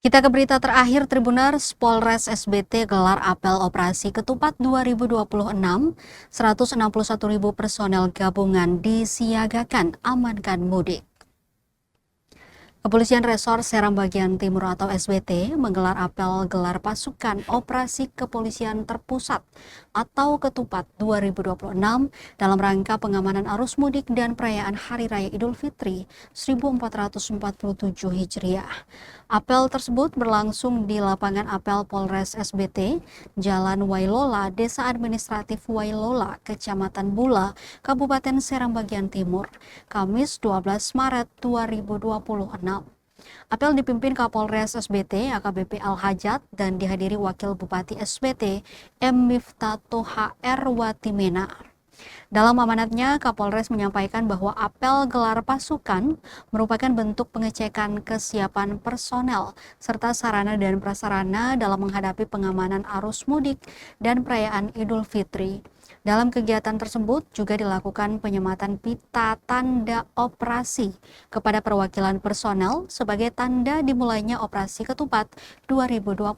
Kita ke berita terakhir, Tribuners. Polres SBT gelar apel operasi Ketupat 2026. 161.000 personel gabungan disiagakan amankan mudik. Kepolisian Resor Seram Bagian Timur atau SBT menggelar apel gelar pasukan operasi kepolisian terpusat atau Ketupat 2026 dalam rangka pengamanan arus mudik dan perayaan Hari Raya Idul Fitri 1447 Hijriah. Apel tersebut berlangsung di lapangan apel Polres SBT, Jalan Wailola, Desa Administratif Wailola, Kecamatan Bula, Kabupaten Seram Bagian Timur, Kamis 12 Maret 2026. Apel dipimpin Kapolres SBT AKBP Al-Hajat dan dihadiri Wakil Bupati SBT M. Miftatoha R. Watimena. Dalam amanatnya, Kapolres menyampaikan bahwa apel gelar pasukan merupakan bentuk pengecekan kesiapan personel serta sarana dan prasarana dalam menghadapi pengamanan arus mudik dan perayaan Idul Fitri. Dalam kegiatan tersebut juga dilakukan penyematan pita tanda operasi kepada perwakilan personel sebagai tanda dimulainya operasi Ketupat 2026.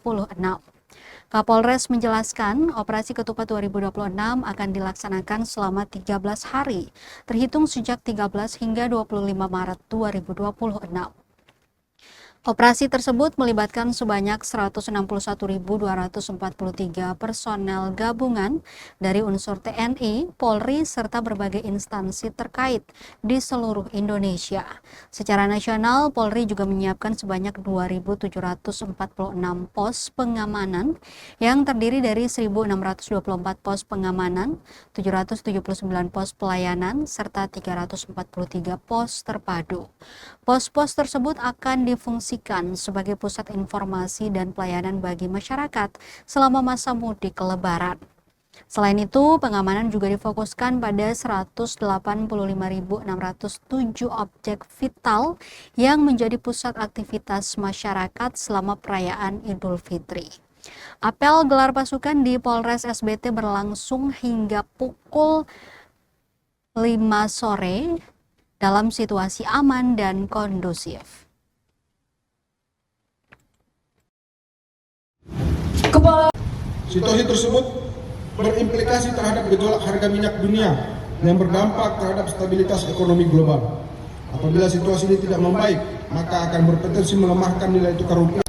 Kapolres menjelaskan operasi Ketupat 2026 akan dilaksanakan selama 13 hari, terhitung sejak 13 hingga 25 Maret 2026. Operasi tersebut melibatkan sebanyak 161.243 personel gabungan dari unsur TNI, Polri, serta berbagai instansi terkait di seluruh Indonesia. Secara nasional, Polri juga menyiapkan sebanyak 2.746 pos pengamanan yang terdiri dari 1.624 pos pengamanan, 779 pos pelayanan, serta 343 pos terpadu. Pos-pos tersebut akan difungsikan sebagai pusat informasi dan pelayanan bagi masyarakat selama masa mudik Lebaran. Selain itu, pengamanan juga difokuskan pada 185.607 objek vital yang menjadi pusat aktivitas masyarakat selama perayaan Idul Fitri. Apel gelar pasukan di Polres SBT berlangsung hingga pukul 5 sore dalam situasi aman dan kondusif. Situasi tersebut berimplikasi terhadap gejolak harga minyak dunia yang berdampak terhadap stabilitas ekonomi global. Apabila situasi ini tidak membaik, maka akan berpotensi melemahkan nilai tukar rupiah.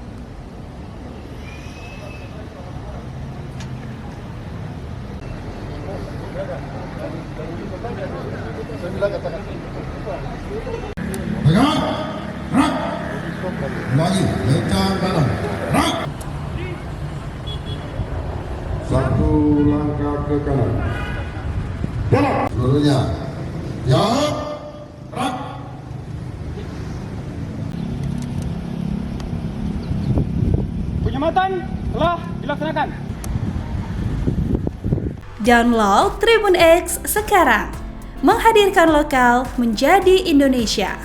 Lagi, letak dalam. Satu langkah ke kanan. Jalan. Seluruhnya. Ya. Rak. Penyematan telah dilaksanakan. Download Tribun X sekarang. Menghadirkan lokal menjadi Indonesia.